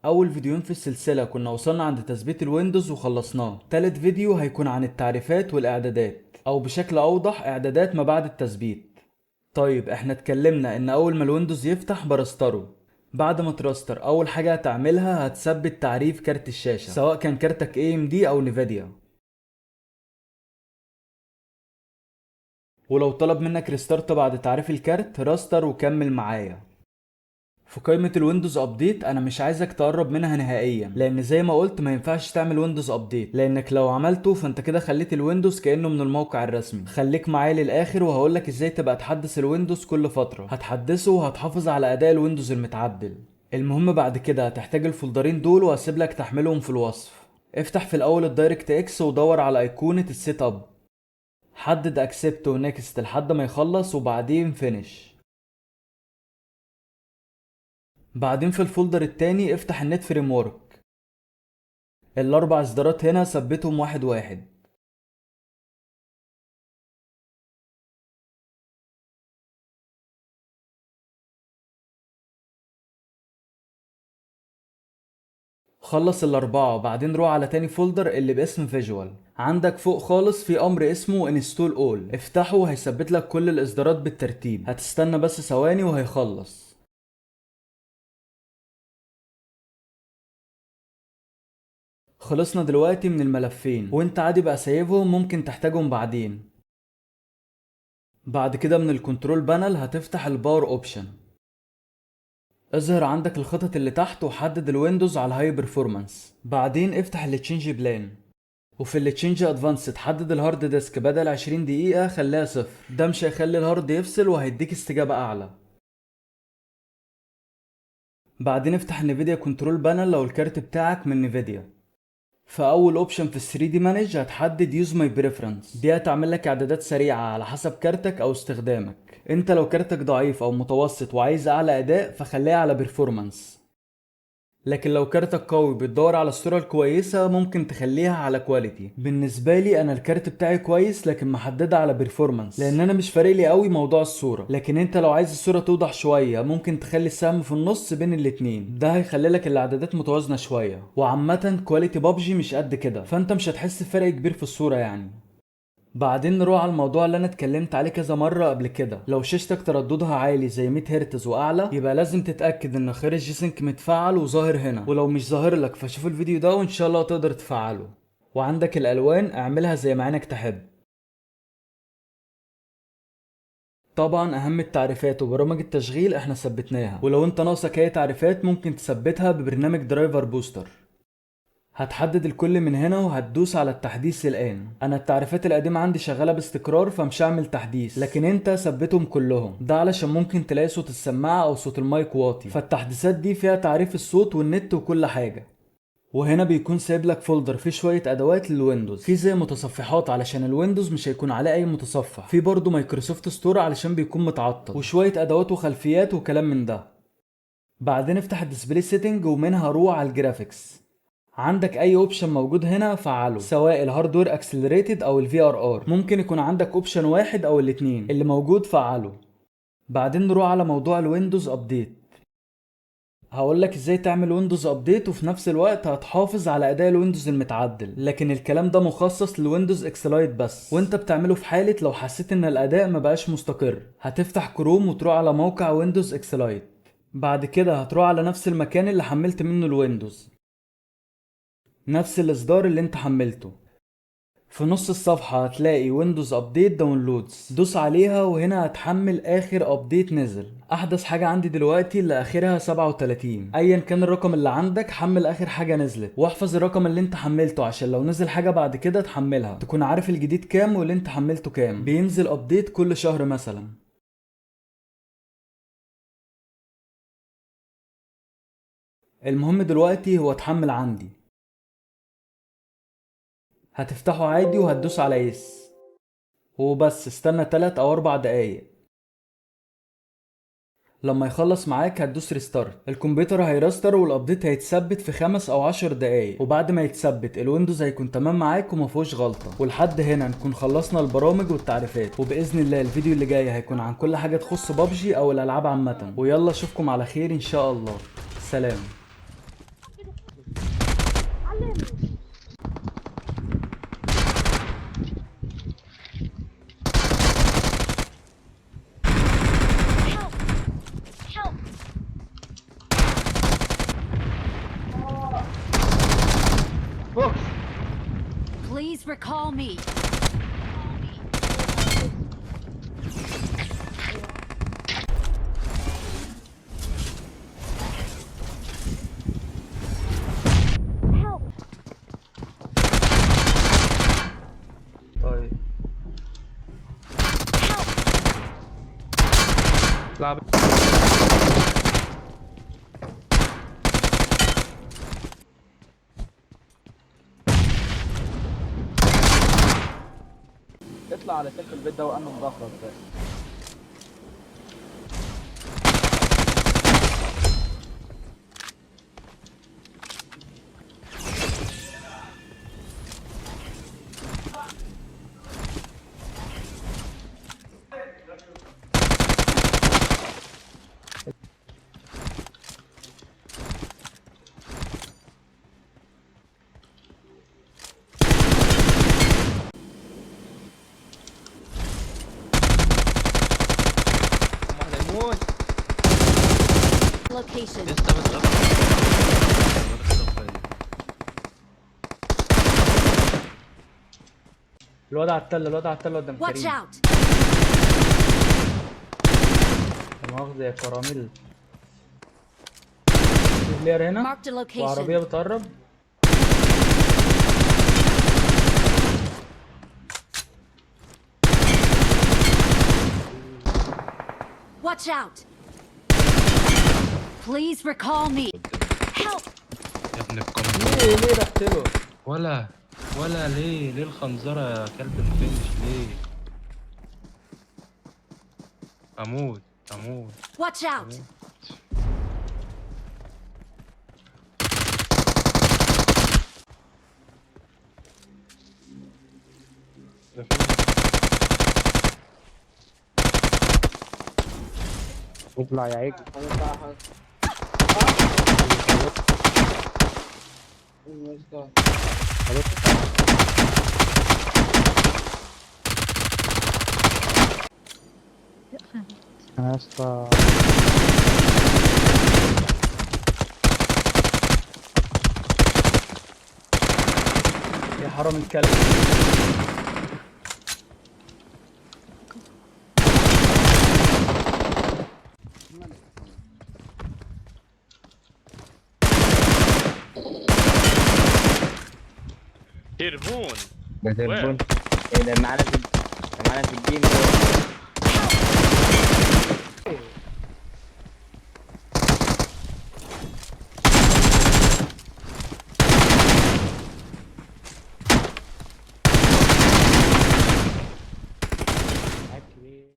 اول فيديوين في السلسلة كنا وصلنا عند تثبيت الويندوز وخلصناه. تالت فيديو هيكون عن التعريفات والاعدادات، او بشكل اوضح اعدادات ما بعد التثبيت. طيب احنا اتكلمنا ان اول ما الويندوز يفتح برستره. بعد ما تراستر اول حاجة هتعملها هتثبت تعريف كارت الشاشة، سواء كان كارتك AMD او نيفيديا. ولو طلب منك ريستارت بعد تعريف الكارت راستر وكمل معايا. في قائمة الويندوز ابديت انا مش عايزك تقرب منها نهائيا، لان زي ما قلت ما ينفعش تعمل ويندوز ابديت، لانك لو عملته فانت كده خليت الويندوز كأنه من الموقع الرسمي. خليك معايا للاخر وهقولك ازاي تبقى تحدث الويندوز كل فترة، هتحدثه وهتحافظ على اداء الويندوز المتعدل. المهم بعد كده هتحتاج الفولدرين دول وهسيب لك تحملهم في الوصف. افتح في الاول الدايركت اكس ودور على ايقونة السيت اب. حدد اكسبت ونكست لحد ما يخلص وبعدين فينيش. بعدين في الفولدر التاني افتح النت فريم ورك. الاربع اصدارات هنا ثبتهم واحد واحد. خلص الاربعة بعدين روح على تاني فولدر اللي باسم فيجوال. عندك فوق خالص في امر اسمه انستول اول، افتحه وهيثبت لك كل الاصدارات بالترتيب. هتستنى بس ثواني وهيخلص. خلصنا دلوقتي من الملفين، وانت عادي بقى سايبهم، ممكن تحتاجهم بعدين. بعد كده من الكنترول بانل هتفتح الباور اوبشن. اظهر عندك الخطط اللي تحت وحدد الويندوز على الهاي برفورمانس. بعدين افتح التشينج بلان، وفي التشينج ادفانس تحدد الهارد ديسك بدل 20 دقيقة خليها صفر. ده مش هيخلي الهارد يفصل وهيديك استجابة اعلى. بعدين افتح النفيديا كنترول بانل لو الكارت بتاعك من نفيديا. في اول اوبشن في ال 3 دي مانج هتحدد يوز ماي بريفرنس، دي هتعمل لك اعدادات سريعة على حسب كارتك او استخدامك. انت لو كارتك ضعيف او متوسط وعايز اعلى اداء فخليها على برفورمانس، لكن لو كارتك قوي بتدور على الصورة الكويسة ممكن تخليها على كواليتي. بالنسبة لي انا الكارت بتاعي كويس لكن محددة على بيرفورمانس، لان انا مش فارق لي قوي موضوع الصورة. لكن انت لو عايز الصورة توضح شوية ممكن تخلي السهم في النص بين الاتنين، ده هيخلي لك الاعدادات متوازنة شوية. وعامة كواليتي بابجي مش قد كده، فانت مش هتحس بفرق كبير في الصورة يعني. بعدين نروح على الموضوع اللي انا اتكلمت عليه كذا مرة قبل كده. لو شاشتك ترددها عالي زي 100 هرتز واعلى يبقى لازم تتأكد ان خيار الجيسنك متفعل وظاهر هنا، ولو مش ظاهر لك فشوف الفيديو ده وان شاء الله تقدر تفعله. وعندك الالوان اعملها زي ما عينك تحب. طبعا اهم التعريفات وبرامج التشغيل احنا ثبتناها، ولو انت ناقصك اي تعريفات ممكن تثبتها ببرنامج درايفر بوستر. هتحدد الكل من هنا وهتدوس على التحديث الآن. أنا التعريفات القديمة عندي شغالة باستقرار فمش هعمل تحديث، لكن أنت ثبتهم كلهم، ده علشان ممكن تلاقي صوت السماعة أو صوت المايك واطي، فالتحديثات دي فيها تعريف الصوت والنت وكل حاجة. وهنا بيكون سايب لك فولدر فيه شوية أدوات للويندوز، في زي متصفحات علشان الويندوز مش هيكون عليه أي متصفح، في برضه مايكروسوفت ستور علشان بيكون متعطل، وشوية أدوات وخلفيات وكلام من ده. بعدين افتح الديسبلاي سيتنج ومنها روح على الجرافيكس. عندك اي اوبشن موجود هنا فعله، سواء الهاردوير اكسلريتد او الفي ار ار، ممكن يكون عندك اوبشن واحد او الاتنين، اللي موجود فعله. بعدين نروح على موضوع الويندوز ابديت. هقولك ازاي تعمل ويندوز ابديت وفي نفس الوقت هتحافظ على اداء الويندوز المتعدل، لكن الكلام ده مخصص للويندوز اكس لايت بس، وانت بتعمله في حالة لو حسيت ان الاداء مبقاش مستقر. هتفتح كروم وتروح على موقع ويندوز اكس لايت. بعد كده هتروح على نفس المكان اللي حملت منه الويندوز، نفس الاصدار اللي انت حملته. في نص الصفحة هتلاقي ويندوز ابديت داونلودز، دوس عليها وهنا هتحمل اخر ابديت نزل. احدث حاجة عندي دلوقتي اللي اخرها 37. ايا كان الرقم اللي عندك حمل اخر حاجة نزلت، واحفظ الرقم اللي انت حملته عشان لو نزل حاجة بعد كده تحملها، تكون عارف الجديد كام واللي انت حملته كام. بينزل ابديت كل شهر مثلا. المهم دلوقتي هو اتحمل عندي. هتفتحه عادي وهتدوس على يس وبس. استنى 3 او 4 دقايق. لما يخلص معاك هتدوس ريستارت، الكمبيوتر هيرستر والابديت هيتثبت في 5 او 10 دقايق، وبعد ما يتثبت الويندوز هيكون تمام معاك ومفيهوش غلطة. ولحد هنا نكون خلصنا البرامج والتعريفات، وباذن الله الفيديو اللي جاي هيكون عن كل حاجة تخص بابجي او الالعاب عامة. ويلا اشوفكم على خير ان شاء الله. سلام. Please recall me. طيب لعب. اطلع على سقف البيت ده وأمن ظهرك بس. واحد هيموت. Location. لسه بس الواد على التلة، الواد على التلة قدام Watch كريم. out. لا مؤاخذة يا كراميل. في بلاير هنا Marked a وعربية location. بتقرب. Watch out. Please recall me. Help. يا ابن القناة. ليه رحت له؟ ولا ليه الخنزرة يا كلب الفينش ليه؟ اموت. Watch out. اطلع يا عجل. يا اسطى يا حرام الكلب. تربون ده وين؟ تليفون. ايه ده معانا في الجيم ده.